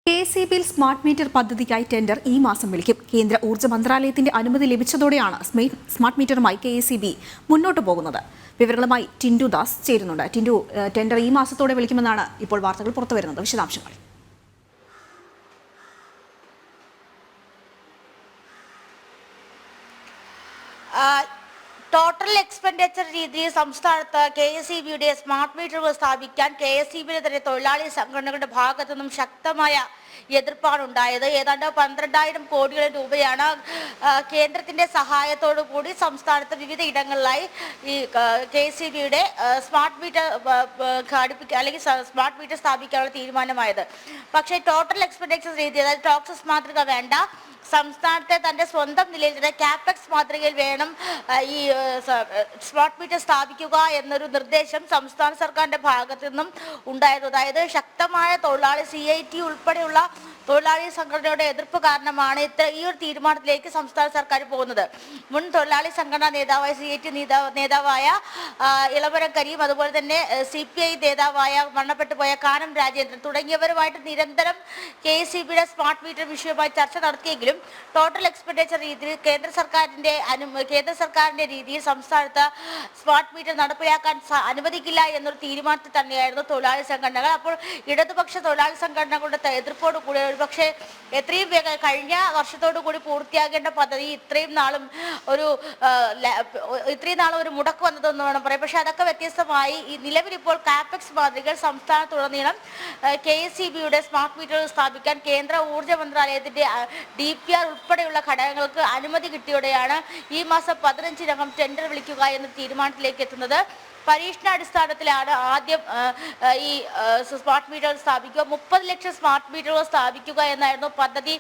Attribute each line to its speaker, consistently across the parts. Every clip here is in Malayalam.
Speaker 1: KCBയിൽ സ്മാർട്ട് മീറ്റർ പദ്ധതിക്കായി ടെൻഡർ ഈ മാസം വിളിക്കും. കേന്ദ്ര ഊർജ്ജ മന്ത്രാലയത്തിന്റെ അനുമതി ലഭിച്ചതോടെയാണ് സ്മാർട്ട് മീറ്ററുമായി KCB മുന്നോട്ട് പോകുന്നത്. വിവരങ്ങളുമായി ടിൻഡു ദാസ് ചേരുന്നുണ്ട്. ടിൻഡു, ടെൻഡർ ഈ മാസത്തോടെ വിളിക്കുമെന്നാണ് ഇപ്പോൾ വാർത്തകൾ പുറത്തുവരുന്നത്. വിശദാംശങ്ങൾ.
Speaker 2: ടോട്ടൽ എക്സ്പെൻഡിച്ചർ രീതിയിൽ സംസ്ഥാനത്ത് KSEBയുടെ സ്മാർട്ട് മീറ്ററുകൾ സ്ഥാപിക്കാൻ KSEBിലെ തന്നെ തൊഴിലാളി സംഘടനകളുടെ ഭാഗത്തു നിന്നും ശക്തമായ എതിർപ്പാണ് ഉണ്ടായത്. ഏതാണ്ട് 12,000 കോടി രൂപയാണ് കേന്ദ്രത്തിന്റെ സഹായത്തോടു കൂടി സംസ്ഥാനത്ത് വിവിധ ഇടങ്ങളിലായി ഈ KSEBയുടെ സ്മാർട്ട് മീറ്റർ അല്ലെങ്കിൽ സ്മാർട്ട് മീറ്റർ സ്ഥാപിക്കാനുള്ള തീരുമാനമായത്. പക്ഷേ ടോട്ടൽ എക്സ്പെൻഡിച്ചർ രീതി, അതായത് ടോക്സസ് മാതൃക വേണ്ട, സംസ്ഥാനത്തെ തന്റെ സ്വന്തം നിലയിൽ തന്നെ ക്യാപെക്സ് മാതൃകയിൽ വേണം ഈ സ്മാർട്ട് മീറ്റർ സ്ഥാപിക്കുക എന്നൊരു നിർദ്ദേശം സംസ്ഥാന സർക്കാരിന്റെ ഭാഗത്തു നിന്നും ഉണ്ടായിരുന്നു. അതായത് ശക്തമായ തൊഴിലാളി CIT ഉൾപ്പെടെയുള്ള തൊഴിലാളി സംഘടനയുടെ എതിർപ്പ് കാരണമാണ് ഈ ഒരു തീരുമാനത്തിലേക്ക് സംസ്ഥാന സർക്കാർ പോകുന്നത്. മുൻ തൊഴിലാളി സംഘടനാ നേതാവായ CIT നേതാവായ ഇളമരം കരീം, അതുപോലെ തന്നെ CPI നേതാവായ മരണപ്പെട്ടു പോയ കാനം രാജേന്ദ്രൻ തുടങ്ങിയവരുമായിട്ട് നിരന്തരം KSEBയുടെ സ്മാർട്ട് മീറ്റർ വിഷയവുമായി ചർച്ച നടത്തിയെങ്കിലും ടോട്ടൽ എക്സ്പെൻഡിച്ചർ രീതിയിൽ കേന്ദ്ര സർക്കാരിന്റെ രീതിയിൽ സംസ്ഥാനത്ത് സ്മാർട്ട് മീറ്റർ നടപ്പിലാക്കാൻ അനുവദിക്കില്ല എന്നൊരു തീരുമാനത്തിൽ തന്നെയായിരുന്നു തൊഴിലാളി സംഘടനകൾ. അപ്പോൾ ഇടതുപക്ഷ തൊഴിലാളി സംഘടനകളുടെ എതിർപ്പോട് കൂടി പക്ഷേ എത്രയും വേഗം കഴിഞ്ഞ വർഷത്തോടു കൂടി പൂർത്തിയാകേണ്ട പദ്ധതി ഇത്രയും നാളും ഒരു മുടക്ക് വന്നതെന്ന് വേണം പറയാം. പക്ഷെ അതൊക്കെ വ്യത്യസ്തമായി ഈ നിലവിലിപ്പോൾ കാപെക്സ് മാതൃകകൾ സംസ്ഥാനത്തുടനീളം KSEBയുടെ സ്മാർട്ട് മീറ്ററുകൾ സ്ഥാപിക്കാൻ കേന്ദ്ര ഊർജ്ജ മന്ത്രാലയത്തിന്റെ DPR ഉൾപ്പെടെയുള്ള ഘടകങ്ങൾക്ക് അനുമതി കിട്ടിയോടെയാണ് ഈ മാസം 15-നകം ടെൻഡർ വിളിക്കുക എന്ന തീരുമാനത്തിലേക്ക് എത്തുന്നത്. പരീക്ഷണാടിസ്ഥാനത്തിലാണ് ആദ്യം ഈ സ്മാർട്ട് മീറ്ററുകൾ സ്ഥാപിക്കുക. 30 ലക്ഷം സ്മാർട്ട് മീറ്ററുകൾ സ്ഥാപിക്കുക എന്നായിരുന്നു പദ്ധതി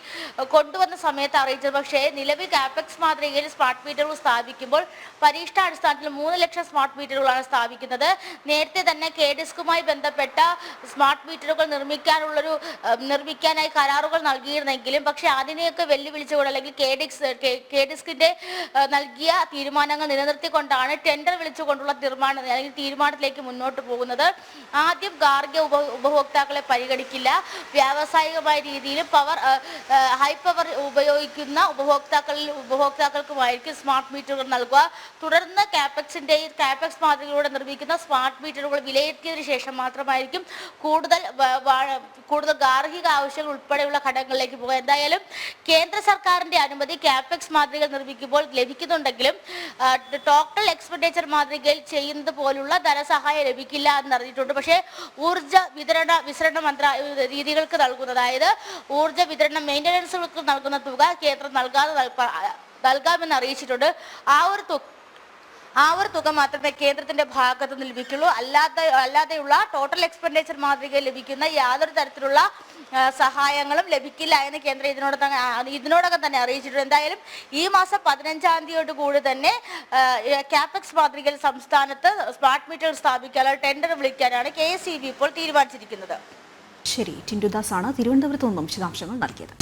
Speaker 2: കൊണ്ടുവന്ന സമയത്ത് അറിയിച്ചത്. പക്ഷേ നിലവിൽ കാപെക്സ് മാതൃകയിൽ സ്മാർട്ട് മീറ്ററുകൾ സ്ഥാപിക്കുമ്പോൾ പരീക്ഷണാടിസ്ഥാനത്തിൽ 3 ലക്ഷം സ്മാർട്ട് മീറ്ററുകളാണ് സ്ഥാപിക്കുന്നത്. നേരത്തെ തന്നെ KDISCുമായി ബന്ധപ്പെട്ട സ്മാർട്ട് മീറ്ററുകൾ നിർമ്മിക്കാനായി കരാറുകൾ നൽകിയിരുന്നെങ്കിലും പക്ഷേ അതിനെയൊക്കെ വെല്ലുവിളിച്ചുകൊണ്ട് അല്ലെങ്കിൽ KDISCിന്റെ നൽകിയ തീരുമാനങ്ങൾ നിലനിർത്തിക്കൊണ്ടാണ് ടെൻഡർ വിളിച്ചുകൊണ്ടുള്ള തീരുമാനത്തിലേക്ക് മുന്നോട്ട് പോകുന്നത്. ആദ്യം ഗാർഹിക ഉപഭോക്താക്കളെ പരിഗണിക്കില്ല. വ്യാവസായികമായ രീതിയിൽ ഹൈ പവർ ഉപയോഗിക്കുന്ന ഉപഭോക്താക്കൾക്കുമായിരിക്കും സ്മാർട്ട് മീറ്ററുകൾ നൽകുക. തുടർന്ന് കാപെക്സ് മാതൃകയിലൂടെ നിർമ്മിക്കുന്ന സ്മാർട്ട് മീറ്ററുകൾ വിലയിരുത്തിയതിനു ശേഷം മാത്രമായിരിക്കും കൂടുതൽ ഗാർഹിക ആവശ്യങ്ങൾ ഉൾപ്പെടെയുള്ള ഘടകങ്ങളിലേക്ക് പോകുക. എന്തായാലും കേന്ദ്ര സർക്കാരിന്റെ അനുമതി കാപെക്സ് മാതൃകകൾ നിർമ്മിക്കുമ്പോൾ ലഭിക്കുന്നുണ്ടെങ്കിലും ടോട്ടൽ എക്സ്പെൻഡിച്ചർ മാതൃകയിൽ ചെയ്യുന്നത് പോലുള്ള ധനസഹായം ലഭിക്കില്ല എന്ന് അറിഞ്ഞിട്ടുണ്ട്. പക്ഷേ ഊർജ്ജ വിതരണ രീതികൾക്ക് നൽകുന്നത്, അതായത് ഊർജ്ജ വിതരണ മെയിൻ്റനൻസുകൾക്ക് നൽകുന്ന തുക കേന്ദ്രം നൽകാമെന്ന് അറിയിച്ചിട്ടുണ്ട്. ആ ഒരു തുക മാത്രമേ കേന്ദ്രത്തിന്റെ ഭാഗത്തു നിന്ന് ലഭിക്കുള്ളൂ. അല്ലാതെയുള്ള ടോട്ടൽ എക്സ്പെൻഡിച്ചർ മാതൃകയിൽ ലഭിക്കുന്ന യാതൊരു തരത്തിലുള്ള സഹായങ്ങളും ലഭിക്കില്ല എന്ന് കേന്ദ്രം ഇതിനോടകം തന്നെ അറിയിച്ചിട്ടുണ്ട്. എന്തായാലും ഈ മാസം 15-ാം തീയതിയോട് കൂടി തന്നെ കാപെക്സ് മാതൃകയിൽ സംസ്ഥാനത്ത് സ്മാർട്ട് മീറ്റർ സ്ഥാപിക്കാനുള്ള ടെൻഡർ വിളിക്കാനാണ് KSEB ഇപ്പോൾ തീരുമാനിച്ചിരിക്കുന്നത്.
Speaker 1: ശരി, ടിൻഡു ദാസ് ആണ് തിരുവനന്തപുരത്ത് നിന്നും വിശദാംശങ്ങൾ നൽകിയത്.